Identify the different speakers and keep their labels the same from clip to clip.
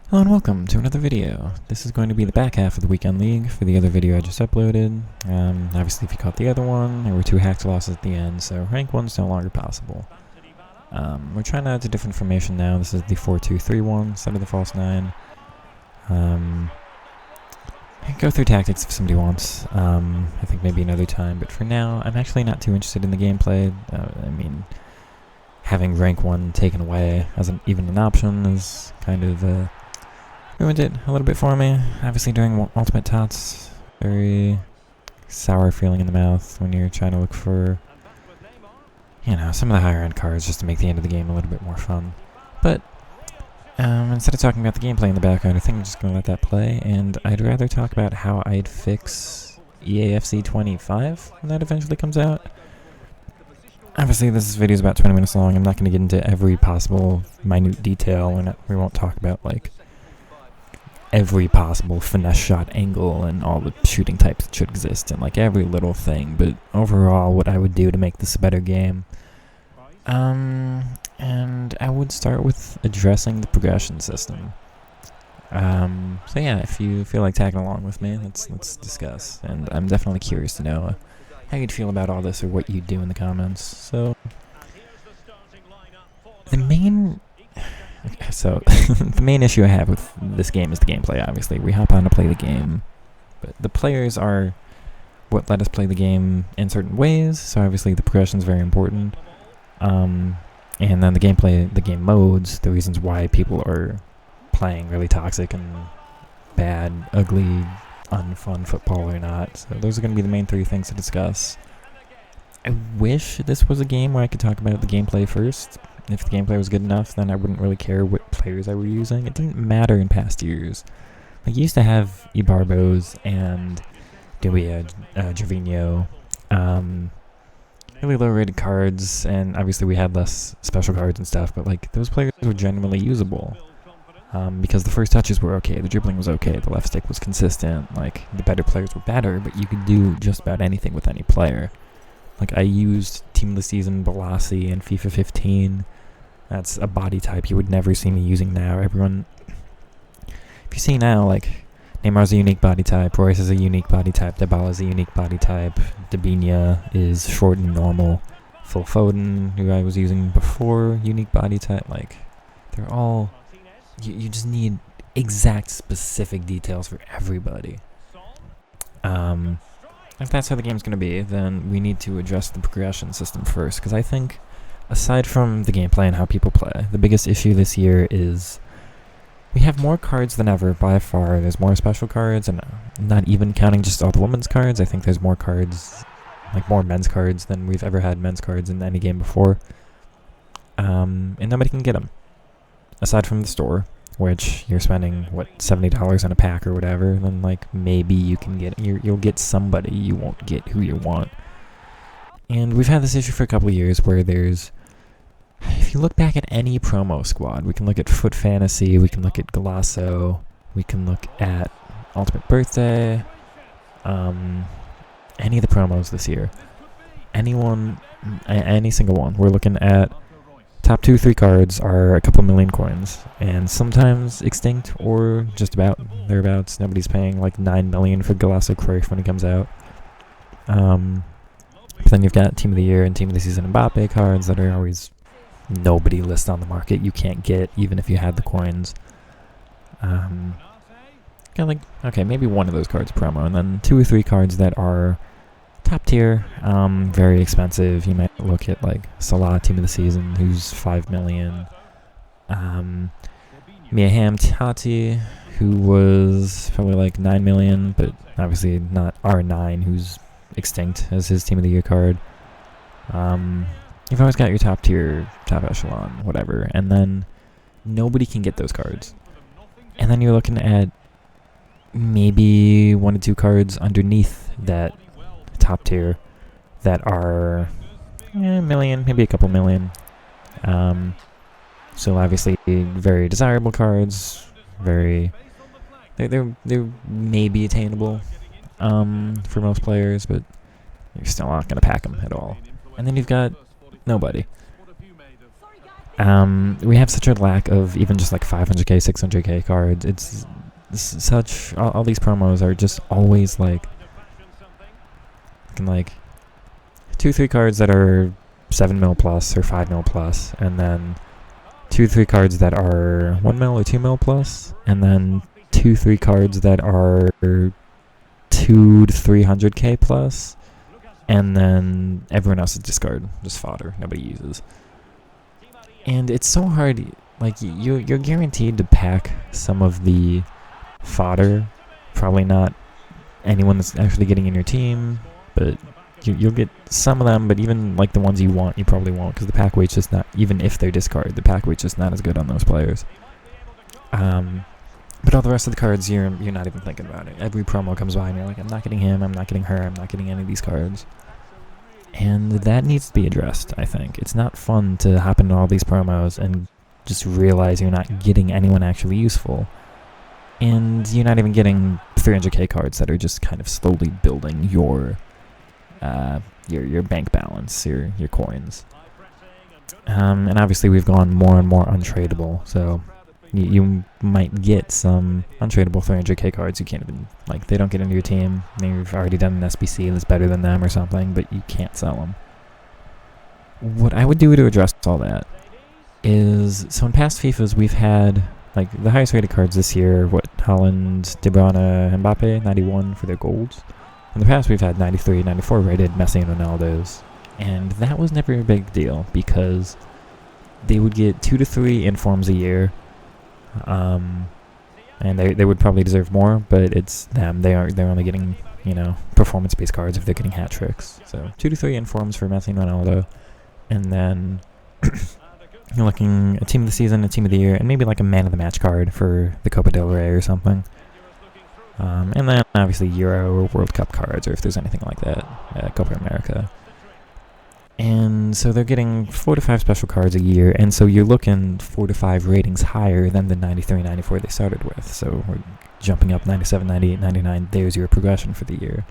Speaker 1: Hello and welcome to another video. This is going to be the back half of the Weekend League for the other video I just uploaded. Obviously if you caught the other one, there were 2 hacked losses at the end, so rank 1's no longer possible. We're trying out a different formation now. This is the 4-2-3-1 instead of the false 9. I can go through tactics if somebody wants. I think maybe another time, but for now, I'm actually not too interested in the gameplay. Having rank 1 taken away as even an option is kind of ruined it a little bit for me. Obviously doing ultimate tots, very sour feeling in the mouth when you're trying to look for, some of the higher end cards just to make the end of the game a little bit more fun. But instead of talking about the gameplay in the background, I think I'm just going to let that play, and I'd rather talk about how I'd fix EAFC 25 when that eventually comes out. Obviously this video is about 20 minutes long. I'm not going to get into every possible minute detail. We won't talk about every possible finesse shot angle and all the shooting types that should exist and every little thing, but overall what I would do to make this a better game. And I would start with addressing the progression system. So yeah, if you feel like tagging along with me, let's discuss. And I'm definitely curious to know how you'd feel about all this or what you'd do in the comments. So the main issue I have with this game is the gameplay, obviously. We hop on to play the game, but the players are what let us play the game in certain ways, so obviously the progression is very important. And then the gameplay, the game modes, the reasons why people are playing really toxic and bad, ugly, unfun football or not. So those are going to be the main 3 things to discuss. I wish this was a game where I could talk about the gameplay first. If the gameplay was good enough, then I wouldn't really care what players I were using. It didn't matter in past years. You used to have Ibarbos and Gervinho, really low-rated cards, and obviously we had less special cards and stuff, but those players were genuinely usable. Because the first touches were okay, the dribbling was okay, the left stick was consistent, the better players were better, but you could do just about anything with any player. I used Team of the Season Balassi in FIFA 15. That's a body type you would never see me using now. If you see now, Neymar's a unique body type, Royce is a unique body type, Dybala is a unique body type, Debinha is short and normal, Phil Foden, who I was using before, unique body type, they're all... You just need exact specific details for everybody. If that's how the game's going to be, then we need to address the progression system first, because I think, aside from the gameplay and how people play, the biggest issue this year is we have more cards than ever, by far. There's more special cards, and not even counting just all the women's cards, I think there's more cards, more men's cards than we've ever had men's cards in any game before. And nobody can get them. Aside from the store, which you're spending, $70 on a pack or whatever, then maybe you can get, you'll get somebody, you won't get who you want. And we've had this issue for a couple of years where if you look back at any promo squad, we can look at Foot Fantasy, we can look at Golasso, we can look at Ultimate Birthday, any of the promos this year, any single one, we're looking at top 2-3 cards are a couple million coins, and sometimes extinct or just about thereabouts. Nobody's paying 9 million for Golasso Cruyff when it comes out. But then you've got Team of the Year and Team of the Season Mbappe cards that are always nobody lists on the market. You can't get even if you had the coins. Okay, maybe one of those cards promo, and then 2 or 3 cards that are top tier, very expensive. You might look at Salah, Team of the Season, who's 5 million. Mia Hamm Tati, who was probably 9 million, but obviously not R9, who's extinct as his Team of the Year card. You've always got your top tier, top echelon, whatever, and then nobody can get those cards. And then you're looking at maybe 1 or 2 cards underneath that top tier that are a million, maybe a couple million. So obviously very desirable cards, they're maybe attainable for most players, but you're still not going to pack them at all. And then you've got nobody. We have such a lack of even just like 500k, 600k cards. It's such all these promos are just always like 2-3 cards that are 7 mil plus or 5 mil plus, and then 2-3 cards that are 1 mil or 2 mil plus, and then 2-3 cards that are 200 to 300k plus, and then everyone else is discard, just fodder, nobody uses. And it's so hard, like you're guaranteed to pack some of the fodder, probably not anyone that's actually getting in your team, but you'll get some of them, but even like the ones you want, you probably won't, because the pack weight's just not, even if they're discard, the pack weight's just not as good on those players. But all the rest of the cards, you're not even thinking about it. Every promo comes by and you're like, I'm not getting him, I'm not getting her, I'm not getting any of these cards. And that needs to be addressed, I think. It's not fun to hop into all these promos and just realize you're not getting anyone actually useful. And you're not even getting 300k cards that are just kind of slowly building your bank balance, your coins. And obviously we've gone more and more untradeable, so you might get some untradeable 300k cards you can't even, like, they don't get into your team. Maybe you've already done an SBC that's better than them or something, but you can't sell them. What I would do to address all that is, so in past FIFAs we've had, like, the highest rated cards this year, Haaland, De Bruyne, Mbappe, 91 for their golds. In the past we've had 93, 94 rated Messi and Ronaldo's, and that was never a big deal because they would get 2 to 3 informs a year. And they would probably deserve more, but it's them. They're only getting, performance-based cards if they're getting hat tricks. So 2 to 3 informs for Messi and Ronaldo, and then you're looking a team of the season, a team of the year, and maybe like a man of the match card for the Copa del Rey or something. And then obviously Euro or World Cup cards, or if there's anything like that, Copa America. And so they're getting 4 to 5 special cards a year, and so you're looking 4 to 5 ratings higher than the 93, 94 they started with. So we're jumping up 97, 98, 99. There's your progression for the year.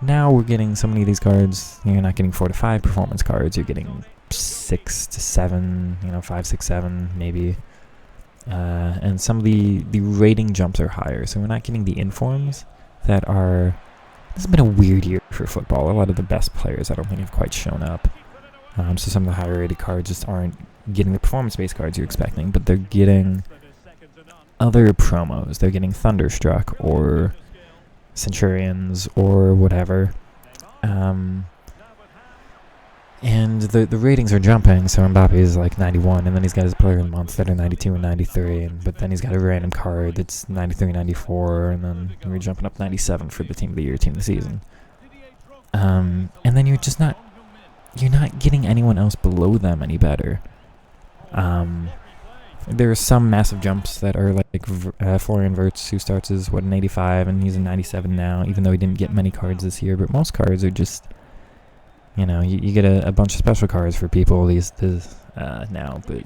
Speaker 1: Now we're getting so many of these cards. You're not getting 4 to 5 performance cards. You're getting 6 to 7, 5, 6, 7 maybe. And some of the rating jumps are higher. So we're not getting the informs that are... This has been a weird year for football. A lot of the best players I don't think have quite shown up. So some of the higher rated cards just aren't getting the performance-based cards you're expecting, but they're getting other promos. They're getting Thunderstruck or Centurions or whatever. And the ratings are jumping, so Mbappe is like 91, and then he's got his player of the month that are 92 and 93, but then he's got a random card that's 93, 94, and then we're jumping up 97 for the team of the year, team of the season. And then you're not getting anyone else below them any better. There are some massive jumps that are like Florian Wirtz, who starts as an 85, and he's a 97 now, even though he didn't get many cards this year, but most cards are just... you get a bunch of special cards for people these now, but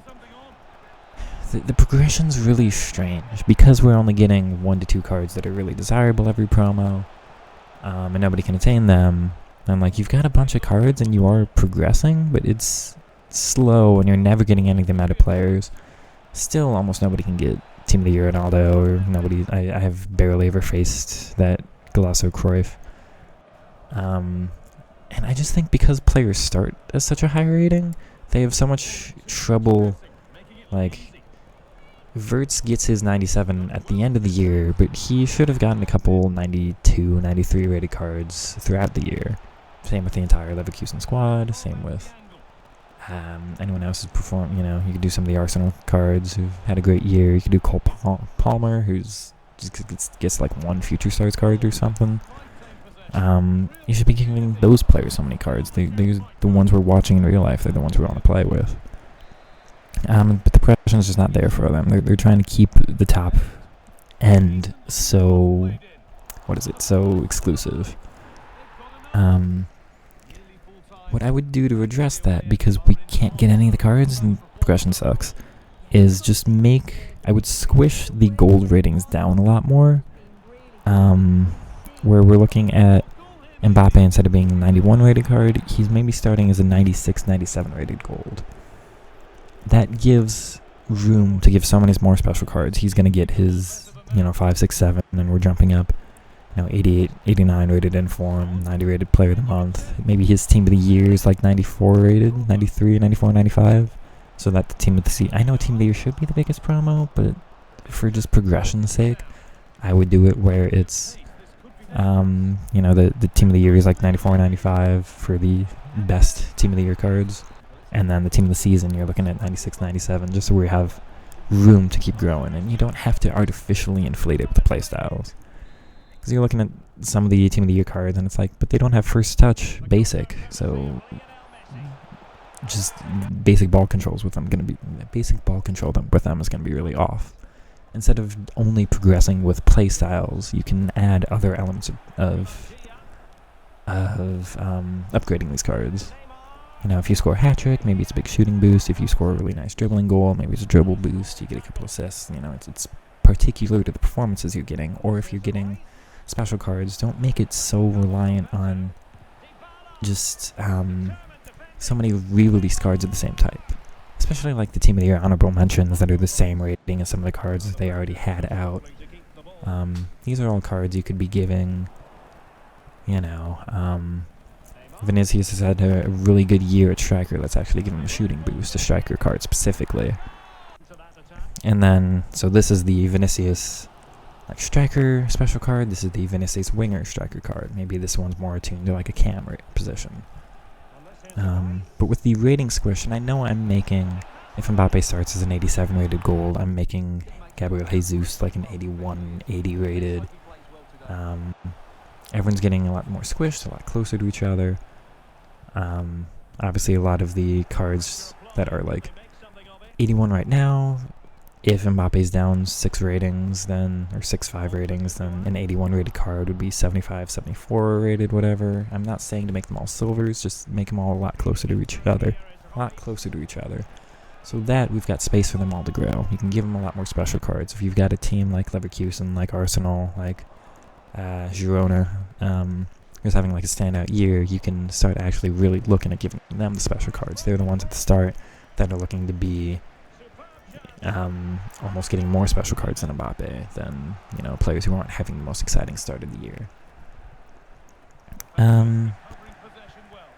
Speaker 1: the progression's really strange because we're only getting 1 to 2 cards that are really desirable every promo, and nobody can attain them. And like, you've got a bunch of cards and you are progressing, but it's slow and you're never getting anything out of players. Still, almost nobody can get Team of the Year Ronaldo, or nobody. I have barely ever faced that Golasso Cruyff. And I just think because players start at such a high rating, they have so much trouble. Like, Wirtz gets his 97 at the end of the year, but he should have gotten a couple 92, 93 rated cards throughout the year. Same with the entire Leverkusen squad, same with anyone else who's performed. You could do some of the Arsenal cards who've had a great year. You could do Cole Palmer, who's just gets like 1 Future Stars card or something. You should be giving those players so many cards. They're the ones we're watching in real life. They're the ones we want to play with. But the progression is just not there for them. They're trying to keep the top end so exclusive. What I would do to address that, because we can't get any of the cards and progression sucks, is just I would squish the gold ratings down a lot more. Where we're looking at Mbappe, instead of being a 91 rated card, he's maybe starting as a 96, 97 rated gold. that gives room to give so many more special cards. He's going to get his, 5, 6, 7, and we're jumping up, 88, 89 rated inform, 90 rated player of the month. Maybe his team of the year is like 94 rated, 93, 94, 95. So that the team of the season, I know team of the year should be the biggest promo, but for just progression's sake, I would do it where it's, the team of the year is like 94, 95 for the best team of the year cards. And then the team of the season, you're looking at 96, 97, just so we have room to keep growing. And you don't have to artificially inflate it with the playstyles. Because you're looking at some of the team of the year cards, and it's like, but they don't have first touch basic. So just basic ball controls with them is going to be really off. Instead of only progressing with playstyles, you can add other elements of upgrading these cards. If you score a hat trick, maybe it's a big shooting boost. If you score a really nice dribbling goal, maybe it's a dribble boost. You get a couple assists. It's particular to the performances you're getting. Or if you're getting special cards, don't make it so reliant on just so many re-released cards of the same type. Especially like the Team of the Year honorable mentions that are the same rating as some of the cards that they already had out. These are all cards you could be giving, Vinicius has had a really good year at striker. Let's actually give him a shooting boost, a striker card specifically. And then, so this is the Vinicius striker special card. This is the Vinicius winger striker card. Maybe this one's more attuned to like a cam position. But with the rating squish, and I know I'm making, if Mbappe starts as an 87 rated gold, I'm making Gabriel Jesus like an 81, 80 rated. Everyone's getting a lot more squished, a lot closer to each other. Obviously, a lot of the cards that are like 81 right now, if Mbappe's down 6 ratings, then, or 6.5 ratings, then an 81 rated card would be 75, 74 rated, whatever. I'm not saying to make them all silvers, just make them all a lot closer to each other. So that we've got space for them all to grow. You can give them a lot more special cards. If you've got a team like Leverkusen, like Arsenal, like Girona, who's having like a standout year, you can start actually really looking at giving them the special cards. They're the ones at the start that are looking to be almost getting more special cards than Mbappe, than players who aren't having the most exciting start of the year.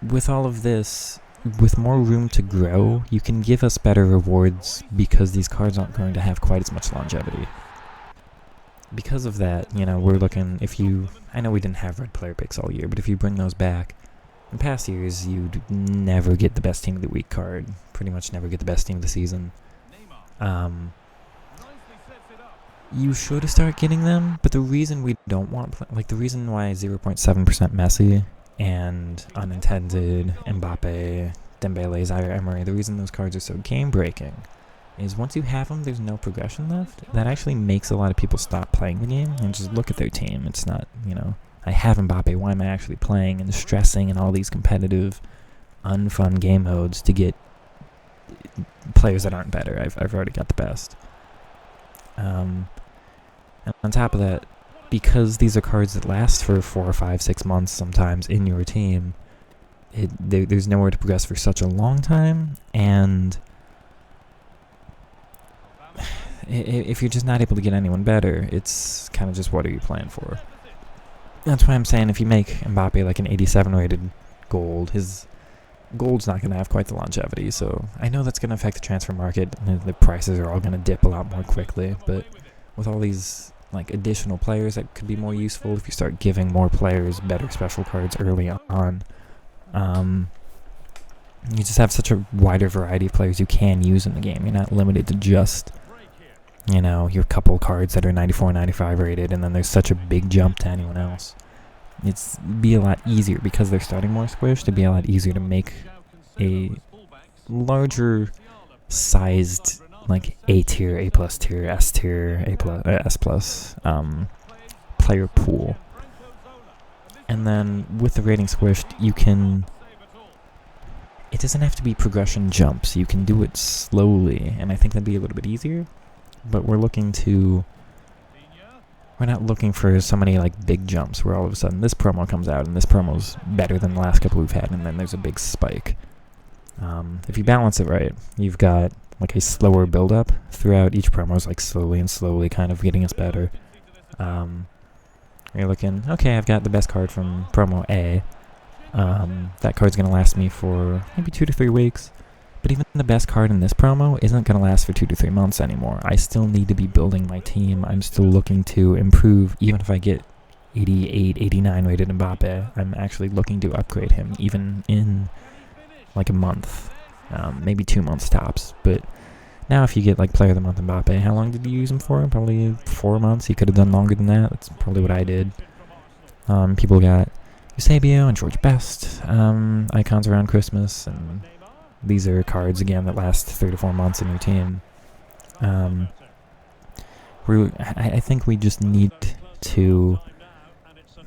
Speaker 1: With all of this, with more room to grow, you can give us better rewards because these cards aren't going to have quite as much longevity. Because of that, we're looking, I know we didn't have red player picks all year, but if you bring those back, in past years, you'd never get the best team of the week card, pretty much never get the best team of the season. You should start getting them, but the reason we don't want, the reason why 0.7% Messi and unintended Mbappe, Dembele, Zaire Emery, the reason those cards are so game-breaking is once you have them, there's no progression left. That actually makes a lot of people stop playing the game and just look at their team. It's not, I have Mbappe, why am I actually playing and stressing and all these competitive, unfun game modes to get players that aren't better. I've already got the best. And on top of that, because these are cards that last for 4, 5, 6 months sometimes in your team, there's nowhere to progress for such a long time, and if you're just not able to get anyone better, it's kind of just what are you playing for? That's why I'm saying if you make Mbappe like an 87 rated gold, his gold's not going to have quite the longevity, so I know that's going to affect the transfer market, and the prices are all going to dip a lot more quickly, but with all these additional players that could be more useful if you start giving more players better special cards early on, you just have such a wider variety of players you can use in the game. You're not limited to just your couple cards that are 94, 95 rated, and then there's such a big jump to anyone else. It's be a lot easier because they're starting more squished. It'd be a lot easier to make a larger sized A tier, A plus tier, S tier, A plus, S plus player pool. And then with the rating squished, it doesn't have to be progression jumps. You can do it slowly, and I think that'd be a little bit easier. But we're not looking for so many big jumps where all of a sudden this promo comes out and this promo's better than the last couple we've had, and then there's a big spike. If you balance it right, you've got like a slower build-up throughout each promo, is like slowly and slowly kind of getting us better. You're looking, okay, I've got the best card from promo A. That card's going to last me for maybe 2 to 3 weeks. But even the best card in this promo isn't going to last for 2 to 3 months anymore. I still need to be building my team. I'm still looking to improve, even if I get 88, 89 rated Mbappe. I'm actually looking to upgrade him, even in like a month. Maybe 2 months tops. But now if you get like Player of the Month Mbappe, how long did you use him for? Probably 4 months. He could have done longer than that. That's probably what I did. People got Eusebio and George Best icons around Christmas, and these are cards again that last 3 to 4 months in your team. I think we just need to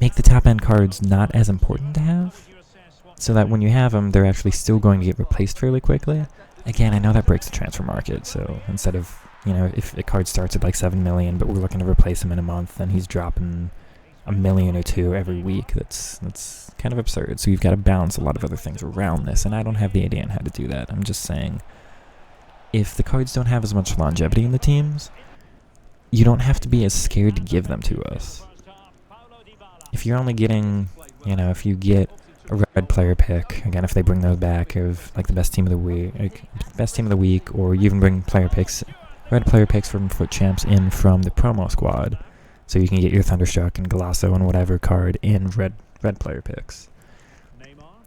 Speaker 1: make the top end cards not as important to have, so that when you have them, they're actually still going to get replaced fairly quickly. Again, I know that breaks the transfer market, so instead of, if a card starts at like 7 million, but we're looking to replace him in a month, then he's dropping $1 million or $2 million every week. That's kind of absurd. So you've got to balance a lot of other things around this, and I don't have the idea on how to do that. I'm just saying, if the cards don't have as much longevity in the teams, you don't have to be as scared to give them to us. If you're only getting, if you get a red player pick, again, if they bring those back, of like the best team of the week, or you even bring red player picks from FUT Champs in from the promo squad, so you can get your Thunderstruck and Golasso and whatever card in red player picks.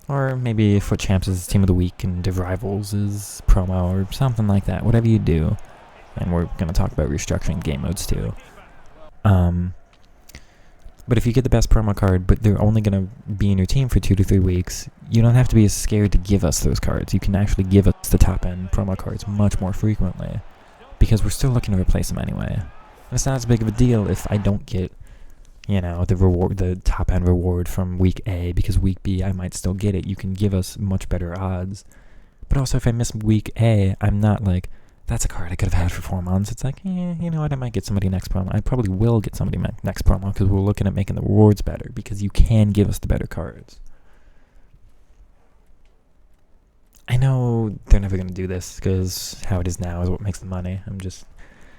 Speaker 1: Or maybe FUT Champs is team of the week and Div Rivals is promo, or something like that. Whatever you do. And we're going to talk about restructuring game modes too. But if you get the best promo card, but they're only going to be in your team for 2 to 3 weeks, you don't have to be as scared to give us those cards. You can actually give us the top end promo cards much more frequently, because we're still looking to replace them anyway. And it's not as big of a deal if I don't get, the top end reward from week A, because week B I might still get it. You can give us much better odds. But also, if I miss week A, I'm not like, that's a card I could have had for 4 months. It's like, you know what, I might get somebody next promo. I probably will get somebody next promo, because we're looking at making the rewards better, because you can give us the better cards. I know they're never going to do this, because how it is now is what makes the money. I'm just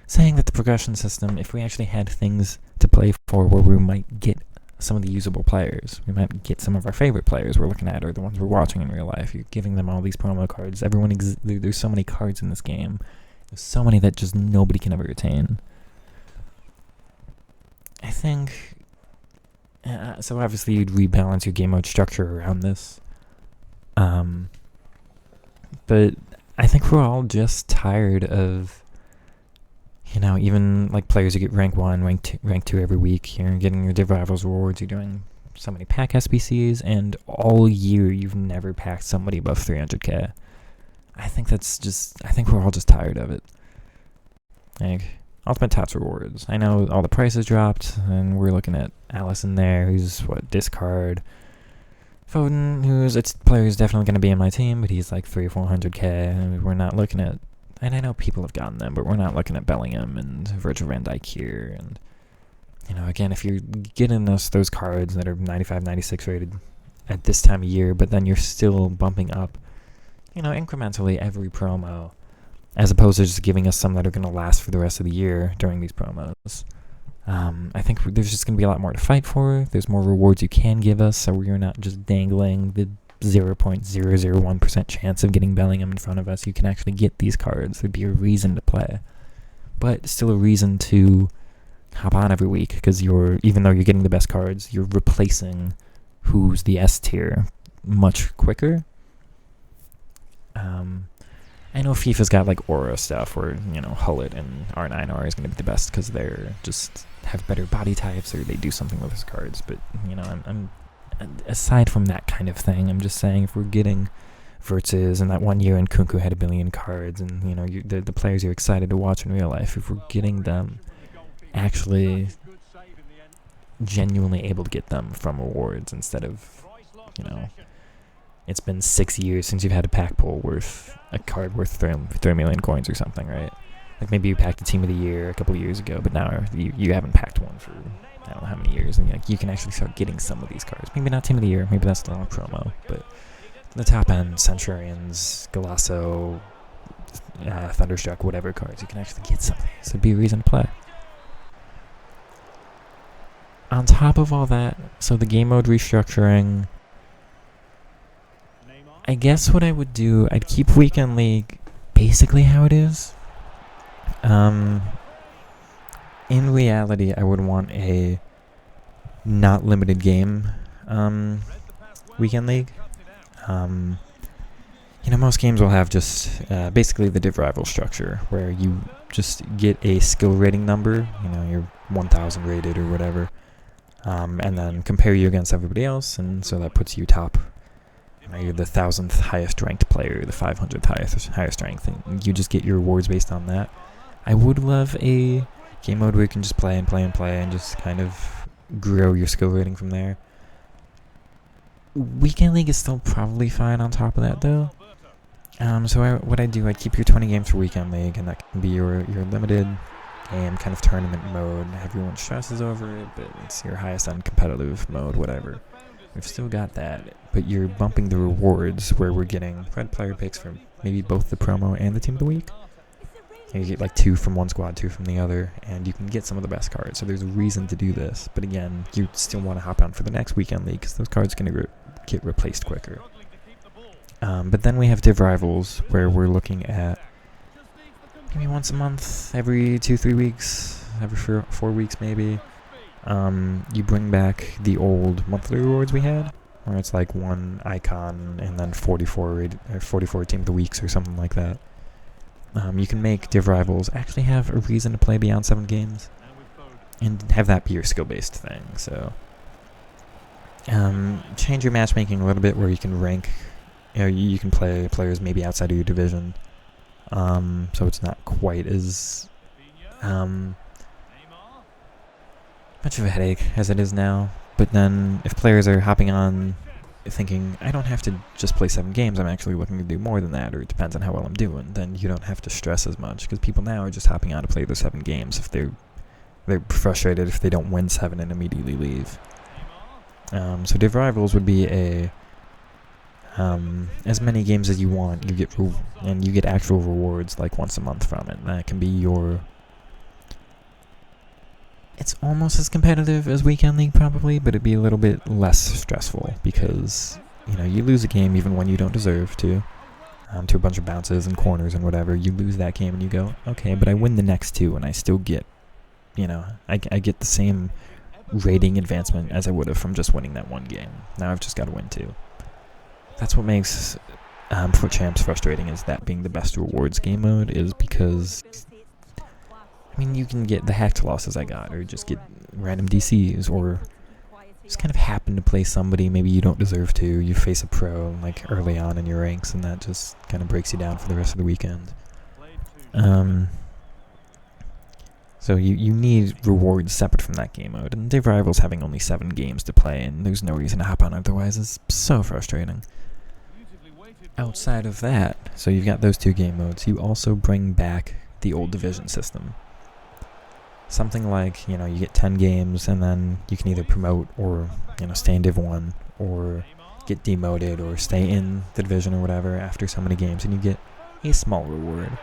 Speaker 1: saying that the progression system, if we actually had things to play for where we might get some of the usable players, we might get some of our favorite players we're looking at, or the ones we're watching in real life. You're giving them all these promo cards. There's so many cards in this game. There's so many that just nobody can ever attain. I think, so obviously you'd rebalance your game mode structure around this. But I think we're all just tired of, even like players who get rank 1, rank 2 every week. You're getting your Div Rivals rewards. You're doing so many pack SBCs, and all year you've never packed somebody above 300k. I think we're all just tired of it. Like, Ultimate Tots rewards. I know all the prices dropped, and we're looking at Allison there, who's, discard. Foden, its player is definitely going to be in my team, but he's like 300 or 400k, and we're not looking at, and I know people have gotten them, but we're not looking at Bellingham and Virgil van Dijk here. And, again, if you're getting us those cards that are 95, 96 rated at this time of year, but then you're still bumping up, incrementally every promo, as opposed to just giving us some that are going to last for the rest of the year during these promos. I think there's just going to be a lot more to fight for. There's more rewards you can give us, so we're not just dangling the 0.001% chance of getting Bellingham in front of us. You can actually get these cards. There'd be a reason to play, but still a reason to hop on every week, because even though you're getting the best cards, you're replacing who's the S tier much quicker. I know FIFA's got like aura stuff where, Hullet and R9R is going to be the best because they're just have better body types, or they do something with his cards. But, I'm aside from that kind of thing, I'm just saying, if we're getting Vertzes and that 1 year and Kunku had 1 billion cards, and, the players you're excited to watch in real life, if we're getting them actually genuinely able to get them from rewards instead of, it's been 6 years since you've had a pack pull worth a card worth 3 million coins or something, right? Like, maybe you packed a Team of the Year a couple of years ago, but now you haven't packed one for I don't know how many years, and you can actually start getting some of these cards. Maybe not Team of the Year, maybe that's the wrong promo, but the top end, Centurions, Golasso, Thunderstruck, whatever cards. You can actually get some of these. It'd be a reason to play. On top of all that, so the game mode restructuring, I guess what I would do, I'd keep Weekend League basically how it is. In reality, I would want a not limited game Weekend League. Most games will have just basically the Div Rival structure, where you just get a skill rating number, you're 1,000 rated or whatever, and then compare you against everybody else, and so that puts you top. You're the 1,000th highest ranked player, the 500th highest ranked, and you just get your rewards based on that. I would love a game mode where you can just play and just kind of grow your skill rating from there. Weekend League is still probably fine on top of that, though. So what I do, I keep your 20 games for Weekend League, and that can be your limited game kind of tournament mode. Everyone stresses over it, but it's your highest end competitive mode, whatever. We've still got that, but you're bumping the rewards where we're getting red player picks from maybe both the promo and the team of the week. You get like 2 from one squad, 2 from the other, and you can get some of the best cards. So there's a reason to do this, but again, you still want to hop on for the next Weekend League because those cards are going to get replaced quicker. But then we have Div Rivals, where we're looking at maybe once a month, every 2-3 weeks, every 4 weeks maybe. You bring back the old monthly rewards we had, where it's like 1 icon and then 44 team of the weeks or something like that. You can make Div Rivals actually have a reason to play beyond 7 games, and have that be your skill-based thing. So change your matchmaking a little bit, where you can rank. You can play players maybe outside of your division, so it's not quite as much of a headache as it is now. But then if players are hopping on thinking, I don't have to just play 7 games, I'm actually looking to do more than that, or it depends on how well I'm doing, then you don't have to stress as much, because people now are just hopping on to play those 7 games if they're frustrated if they don't win 7 and immediately leave. So Div Rivals would be as many games as you want, you get actual rewards like once a month from it. That can be your. It's almost as competitive as Weekend League probably, but it'd be a little bit less stressful because you lose a game even when you don't deserve to a bunch of bounces and corners and whatever. You lose that game and you go, okay, but I win the next 2 and I still get, I get the same rating advancement as I would have from just winning that 1 game. Now I've just got to win 2. That's what makes FUT Champs frustrating, is that being the best rewards game mode, is because, you can get the hacked losses I got, or just get random DCs, or just kind of happen to play somebody maybe you don't deserve to. You face a pro like early on in your ranks, and that just kind of breaks you down for the rest of the weekend. So you need rewards separate from that game mode, and Div Rivals having only 7 games to play, and there's no reason to hop on otherwise, is so frustrating. Outside of that, so you've got those 2 game modes, you also bring back the old division system. Something like, you get 10 games, and then you can either promote or, stay in Div 1, or get demoted, or stay in the division or whatever after so many games, and you get a small reward.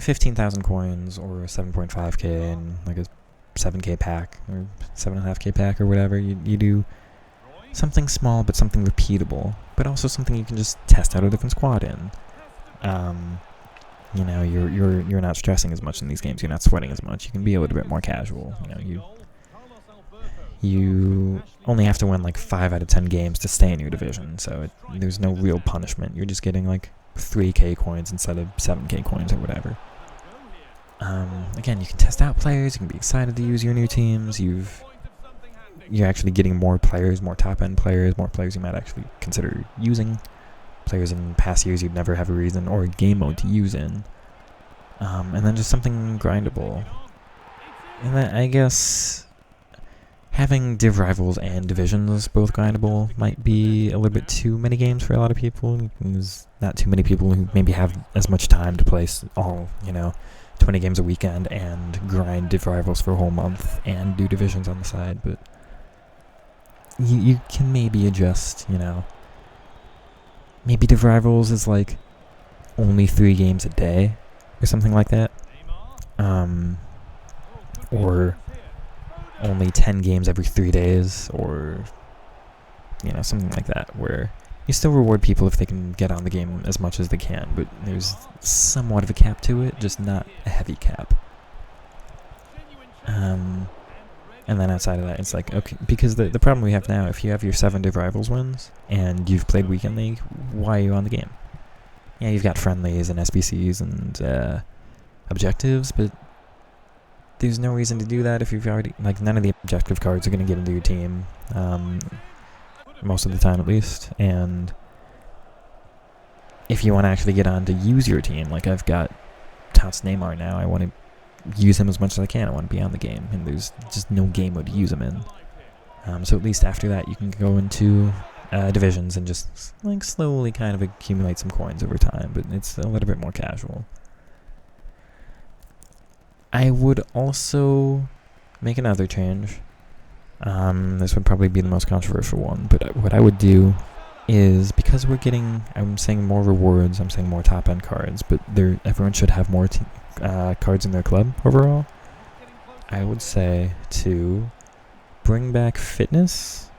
Speaker 1: 15,000 coins, or 7.5k, and like a 7k pack, or 7.5k pack, or whatever. You do something small, but something repeatable, but also something you can just test out a different squad in. You're not stressing as much in these games. You're not sweating as much. You can be a little bit more casual. You only have to win like 5 out of 10 games to stay in your division, so there's no real punishment. You're just getting like 3k coins instead of 7k coins or whatever. Again, you can test out players. You can be excited to use your new teams. You're actually getting more players, more top-end players, more players you might actually consider using. Players in past years you'd never have a reason or a game mode to use in. And then just something grindable. And then I guess having Div Rivals and Divisions both grindable might be a little bit too many games for a lot of people. There's not too many people who maybe have as much time to play all, 20 games a weekend and grind Div Rivals for a whole month and do Divisions on the side, but you can maybe adjust, maybe Div Rivals is like only 3 games a day, or something like that. Or only 10 games every 3 days, or something like that, where you still reward people if they can get on the game as much as they can, but there's somewhat of a cap to it, just not a heavy cap. And then outside of that, it's like, okay, because the problem we have now, if you have your 7 Div Rivals wins, and you've played Weekend League, why are you on the game? Yeah, you've got friendlies and SBCs and objectives, but there's no reason to do that if you've already, like, none of the objective cards are going to get into your team, most of the time at least, and if you want to actually get on to use your team, like I've got Tots Neymar now, I want to use him as much as I can. I want to be on the game, and there's just no game mode to use him in. So at least after that, you can go into divisions and just like slowly kind of accumulate some coins over time, but it's a little bit more casual. I would also make another change. This would probably be the most controversial one, but what I would do is, because we're getting, I'm saying more rewards, I'm saying more top-end cards, but everyone should have more cards in their club overall. I would say to bring back fitness,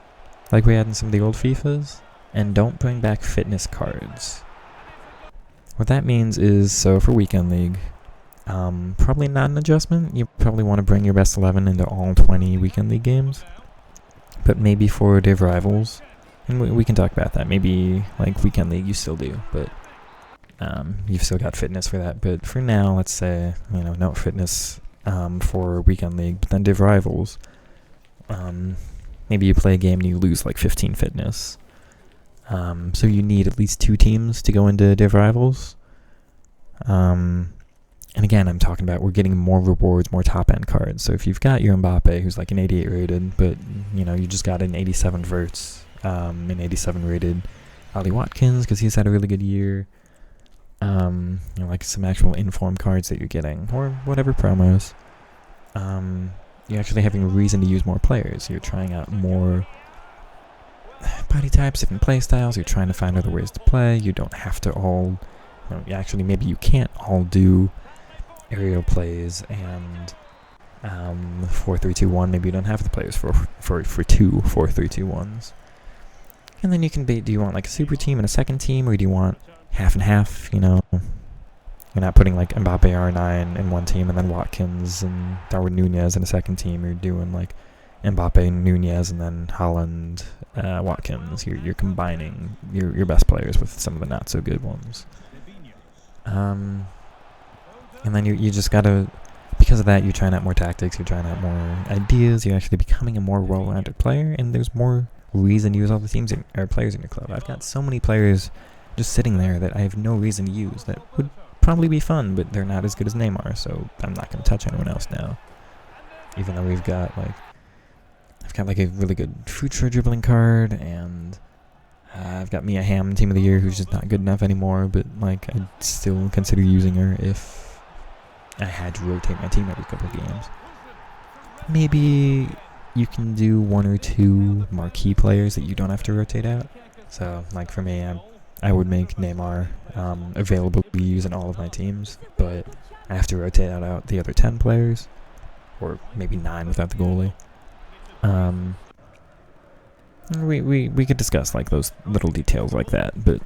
Speaker 1: like we had in some of the old FIFAs, and don't bring back fitness cards. What that means is, so for Weekend League, probably not an adjustment. You probably want to bring your best 11 into all 20 Weekend League games, but maybe for Div Rivals, and we can talk about that. Maybe like Weekend League you still do, but you've still got fitness for that. But for now, let's say no fitness for Weekend League, but then Div Rivals. Maybe you play a game and you lose like 15 fitness. So you need at least 2 teams to go into Div Rivals. And again, I'm talking about we're getting more rewards, more top-end cards. So if you've got your Mbappe, who's like an 88 rated, but you just got an 87 verts, an 87 rated Ollie Watkins because he's had a really good year. Like some actual inform cards that you're getting, or whatever promos. You're actually having a reason to use more players. You're trying out more body types, different play styles. You're trying to find other ways to play. You don't have to all. Actually, maybe you can't all do aerial plays and 4-3-2-1. Maybe you don't have the players for 2 4-3-2-1s. And then you can do you want like a super team and a second team, or do you want half and half? You're not putting like Mbappe R9 in one team and then Watkins and Darwin Nunez in a second team. You're doing like Mbappe, Nunez, and then Haaland, Watkins. You're combining your best players with some of the not so good ones. And then you just gotta, because of that, you're trying out more tactics, you're trying out more ideas, you're actually becoming a more well-rounded player, and there's more reason to use all the teams or players in your club. I've got so many players just sitting there that I have no reason to use that would probably be fun, but they're not as good as Neymar, so I'm not going to touch anyone else now. Even though I've got a really good future dribbling card, and I've got Mia Hamm, Team of the Year, who's just not good enough anymore, but like I'd still consider using her if I had to rotate my team every couple of games. Maybe you can do 1 or 2 marquee players that you don't have to rotate out. So, like for me, I would make Neymar available to use in all of my teams, but I have to rotate out the other 10 players, or maybe 9 without the goalie. We could discuss like those little details like that, but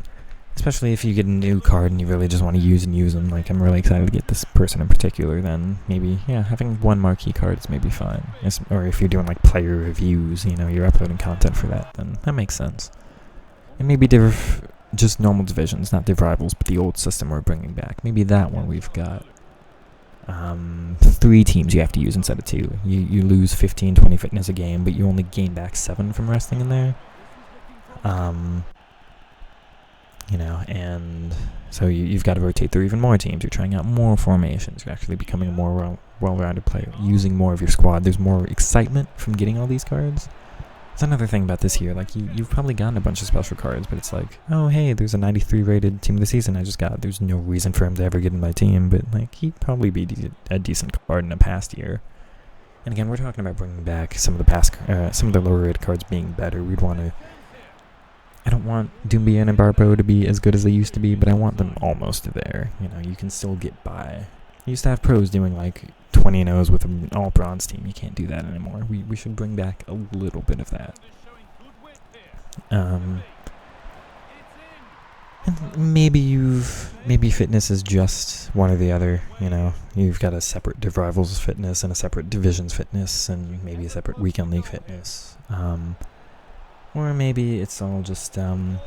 Speaker 1: especially if you get a new card and you really just want to use them, like I'm really excited to get this person in particular, then maybe, having 1 marquee card is maybe fine. Or if you're doing like player reviews, you're uploading content for that, then that makes sense. And maybe just normal divisions, not Div Rivals, but the old system we're bringing back. Maybe that one we've got 3 teams you have to use instead of 2. You lose 15, 20 fitness a game, but you only gain back 7 from resting in there. And so you've got to rotate through even more teams. You're trying out more formations. You're actually becoming a more well-rounded player, using more of your squad. There's more excitement from getting all these cards. That's another thing about this year. Like, you've probably gotten a bunch of special cards, but it's like, oh, hey, there's a 93 rated team of the season I just got. There's no reason for him to ever get in my team, but like he'd probably be a decent card in a past year. And again, we're talking about bringing back some of the lower rated cards being better. We'd want to I don't want Doumbia and Barpo to be as good as they used to be, but I want them almost there. You know, you can still get by. You used to have pros doing like 20-0s with an all-bronze team. You can't do that anymore. We should bring back a little bit of that. And maybe fitness is just one or the other. You know, you've got a separate Div Rivals fitness and a separate Divisions fitness and maybe a separate Weekend League fitness. Or maybe it's all just, you know,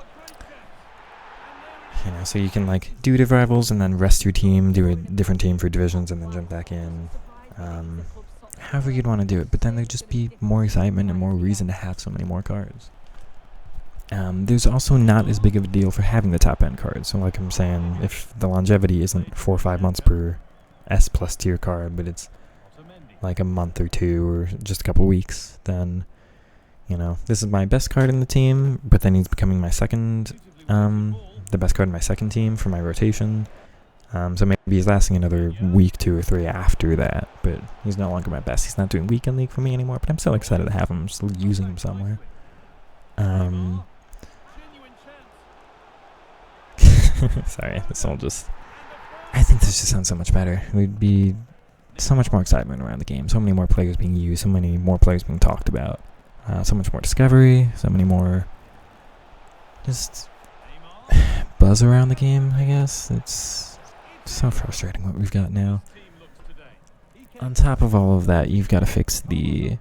Speaker 1: so you can like do Div Rivals and then rest your team, do a different team for Divisions and then jump back in. However you'd want to do it, but then there'd just be more excitement and more reason to have so many more cards. There's also not as big of a deal for having the top end cards. So like I'm saying, if the longevity isn't 4 or 5 months per S plus tier card, but it's like a month or 2 or just a couple weeks, then, you know, this is my best card in the team, but then he's becoming my second, the best card in my second team for my rotation. So maybe he's lasting another week, 2 or 3 after that, but he's no longer my best. He's not doing Weekend League for me anymore, but I'm still excited to have him. I'm still using him somewhere. Sorry, this all just... I think this just sounds so much better. There'd be so much more excitement around the game. So many more players being used. So many more players being talked about. So much more discovery. So many more... just... buzz around the game, I guess. It's so frustrating what we've got now. On top of all of that, you've got to fix the...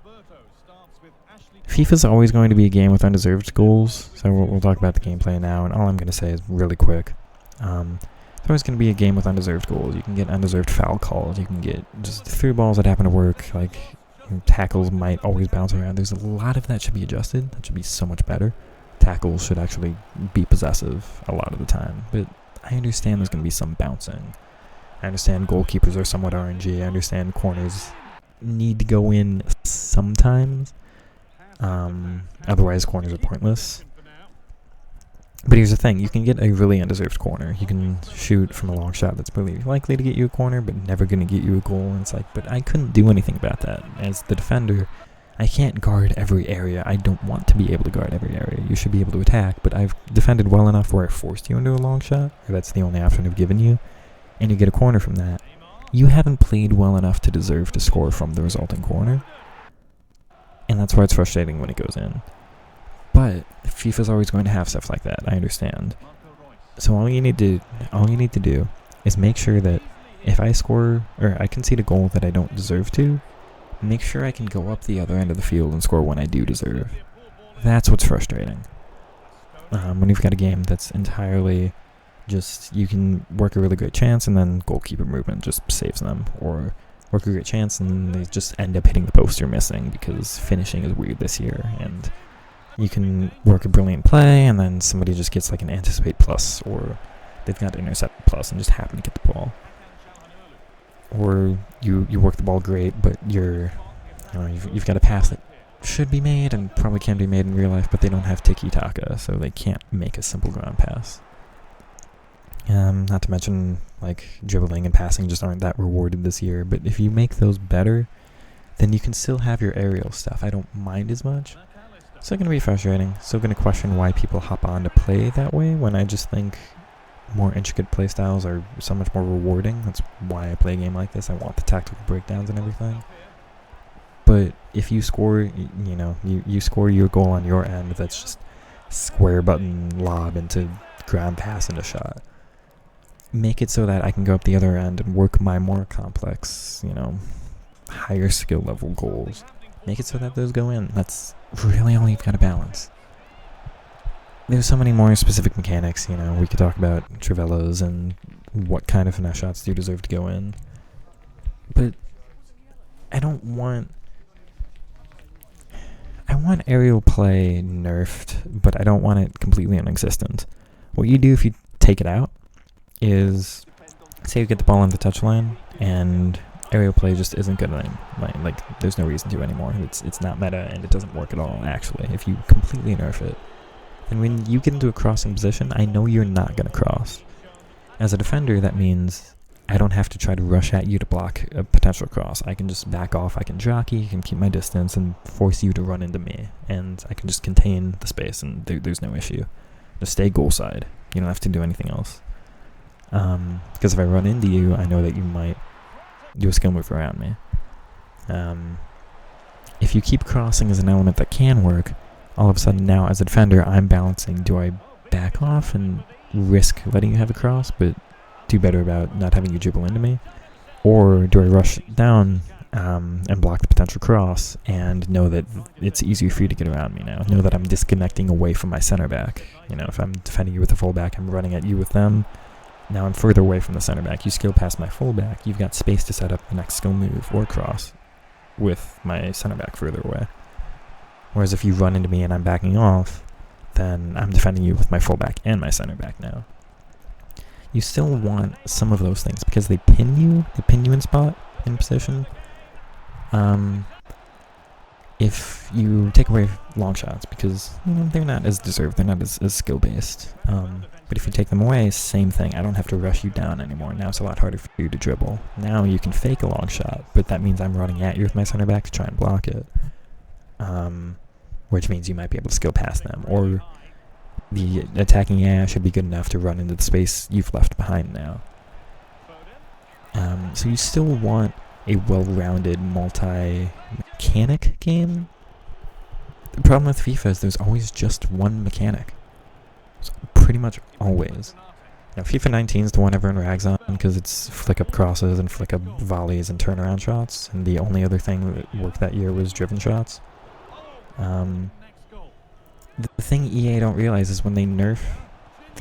Speaker 1: FIFA's always going to be a game with undeserved goals, so we'll talk about the gameplay now, and all I'm going to say is really quick. It's always going to be a game with undeserved goals. You can get undeserved foul calls, you can get just through balls that happen to work, like tackles might always bounce around. There's a lot of that should be adjusted. That should be so much better. Tackles should actually be possessive a lot of the time, but I understand there's going to be some bouncing. I understand goalkeepers are somewhat RNG. I understand corners need to go in sometimes. Otherwise corners are pointless. But here's the thing, you can get a really undeserved corner. You can shoot from a long shot that's really likely to get you a corner, but never going to get you a goal. And it's like, but I couldn't do anything about that. As the defender, I can't guard every area. I don't want to be able to guard every area. You should be able to attack, but I've defended well enough where I forced you into a long shot, or that's the only option I've given you, and you get a corner from that. You haven't played well enough to deserve to score from the resulting corner. And that's why it's frustrating when it goes in. But FIFA's always going to have stuff like that, I understand. So all you need to do is make sure that if I score, or I concede a goal that I don't deserve to, make sure I can go up the other end of the field and score when I do deserve. That's what's frustrating. When you've got a game that's entirely just, you can work a really great chance and then goalkeeper movement just saves them, or work a great chance and they just end up hitting the post you're missing because finishing is weird this year, and you can work a brilliant play and then somebody just gets like an anticipate plus, or they've got intercept plus and just happen to get the ball. Or you work the ball great, but you've got a pass that should be made and probably can be made in real life, but they don't have tiki-taka, so they can't make a simple ground pass. Not to mention, like, dribbling and passing just aren't that rewarded this year, but if you make those better, then you can still have your aerial stuff. I don't mind as much. Still going to be frustrating. Still going to question why people hop on to play that way when I just think more intricate playstyles are so much more rewarding. That's why I play a game like this. I want the tactical breakdowns and everything. But if you score, you score your goal on your end, that's just square button lob into ground pass into shot. Make it so that I can go up the other end and work my more complex, higher skill level goals. Make it so that those go in. That's really all you've got to balance. There's so many more specific mechanics, we could talk about Trivellos and what kind of finesse shots do deserve to go in. But I want aerial play nerfed, but I don't want it completely non-existent. What you do if you take it out is, say you get the ball on the touchline and aerial play just isn't good anymore. Like there's no reason to anymore. It's not meta and it doesn't work at all, actually. If you completely nerf it, and when you get into a crossing position, I know you're not going to cross. As a defender, that means I don't have to try to rush at you to block a potential cross. I can just back off, I can jockey, I can keep my distance and force you to run into me, and I can just contain the space and there's no issue. Just stay goal side. You don't have to do anything else. Because if I run into you, I know that you might do a skill move around me. If you keep crossing as an element that can work, all of a sudden now as a defender, I'm balancing. Do I back off and risk letting you have a cross, but do better about not having you dribble into me? Or do I rush down and block the potential cross and know that it's easier for you to get around me now? Know that I'm disconnecting away from my center back. You know, if I'm defending you with a fullback, I'm running at you with them. Now I'm further away from the center back. You skill past my fullback. You've got space to set up the next skill move or cross with my center back further away. Whereas if you run into me and I'm backing off, then I'm defending you with my fullback and my center back now. You still want some of those things because they pin you in spot, in position. If you take away long shots, because they're not as deserved, they're not as skill based. But if you take them away, same thing. I don't have to rush you down anymore. Now it's a lot harder for you to dribble. Now you can fake a long shot, but that means I'm running at you with my center back to try and block it. Which means you might be able to skill past them, or the attacking AI should be good enough to run into the space you've left behind now. So you still want a well-rounded, multi-mechanic game. The problem with FIFA is there's always just one mechanic. It's pretty much always. Now, FIFA 19 is the one everyone rags on because it's flick-up crosses and flick-up volleys and turnaround shots, and the only other thing that worked that year was driven shots. The thing EA don't realize is when they nerf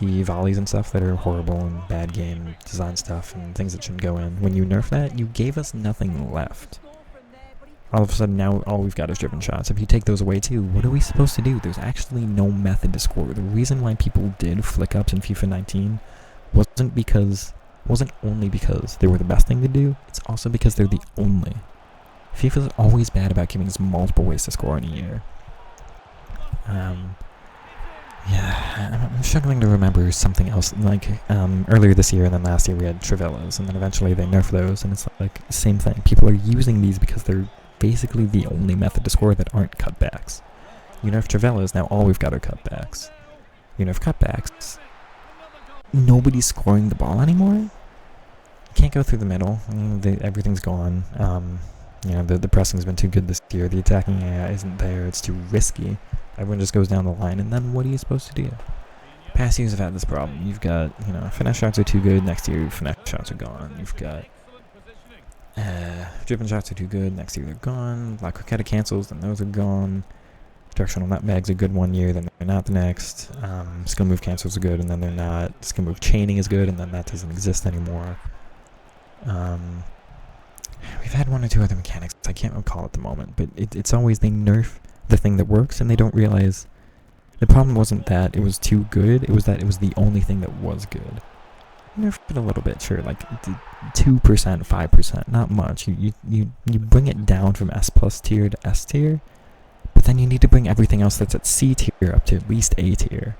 Speaker 1: the volleys and stuff that are horrible and bad game design stuff and things that shouldn't go in, when you nerf that, you gave us nothing left. All of a sudden now all we've got is driven shots. If you take those away too, what are we supposed to do? There's actually no method to score. The reason why people did flick-ups in FIFA 19 wasn't only because they were the best thing to do, it's also because they're the only. FIFA's always bad about giving us multiple ways to score in a year. Yeah, I'm struggling to remember something else. Like, earlier this year and then last year we had Trivelas, and then eventually they nerfed those, and it's like, same thing. People are using these because they're basically the only method to score that aren't cutbacks. You nerf Trivelas, now all we've got are cutbacks. You nerf cutbacks, nobody's scoring the ball anymore. You can't go through the middle. Everything's gone. The pressing's been too good this year. The attacking AI isn't there. It's too risky. Everyone just goes down the line, and then what are you supposed to do? Past years have had this problem. You've got, finesse shots are too good. Next year, finesse shots are gone. You've got driven shots are too good. Next year, they're gone. La Croqueta cancels, then those are gone. Directional nutmegs are good one year, then they're not the next. Skill move cancels are good, and then they're not. Skill move chaining is good, and then that doesn't exist anymore. We've had one or two other mechanics. I can't recall at the moment, but it's always they nerf the thing that works, and they don't realize the problem wasn't that it was too good, it was that it was the only thing that was good. Nerf it a little bit, sure, like 2%, 5%, not much. You bring it down from S+ tier to S tier, but then you need to bring everything else that's at C tier up to at least A tier.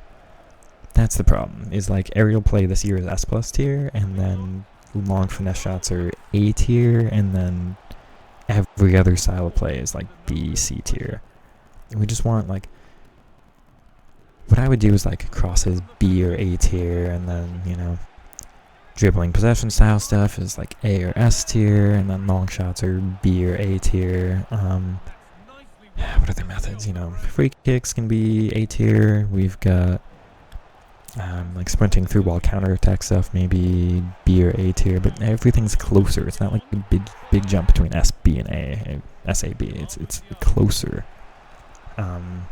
Speaker 1: That's the problem, is like aerial play this year is S+ tier, and then long finesse shots are A tier, and then every other style of play is like B, C tier. We just want, like, what I would do is like crosses B or A tier, and then, dribbling possession style stuff is like A or S tier, and then long shots are B or A tier. What other methods? Free kicks can be A tier. We've got like sprinting through ball counterattack stuff, maybe B or A tier, but everything's closer. It's not like a big jump between S, B, and A, SAB. It's closer.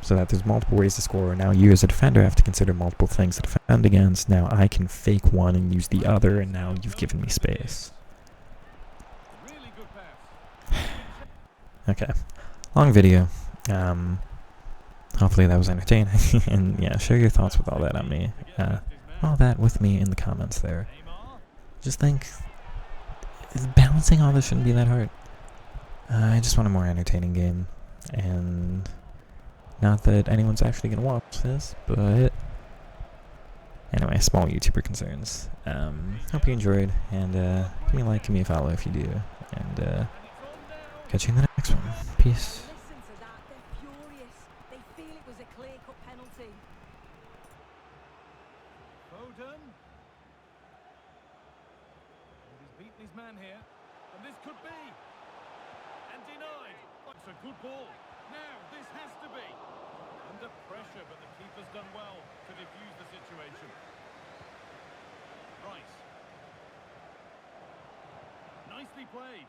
Speaker 1: So that there's multiple ways to score. Now you as a defender have to consider multiple things to defend against. Now I can fake one and use the other, and now you've given me space. Okay, long video. Hopefully that was entertaining. And yeah, share your thoughts with all that on me. All that with me in the comments there. Just think, balancing all this shouldn't be that hard. I just want a more entertaining game, and not that anyone's actually gonna watch this, but anyway, small YouTuber concerns. Hope you enjoyed, and give me a like, give me a follow if you do, and catch you in the next one. Peace.
Speaker 2: Listen to that, they're furious. They feel it was a clear-cut penalty. turn. And he's beaten his man here. And this could be. And denied. It's a good ball. Now, this has to be. Under pressure, but the keeper's done well to defuse the situation. Rice. Nicely played.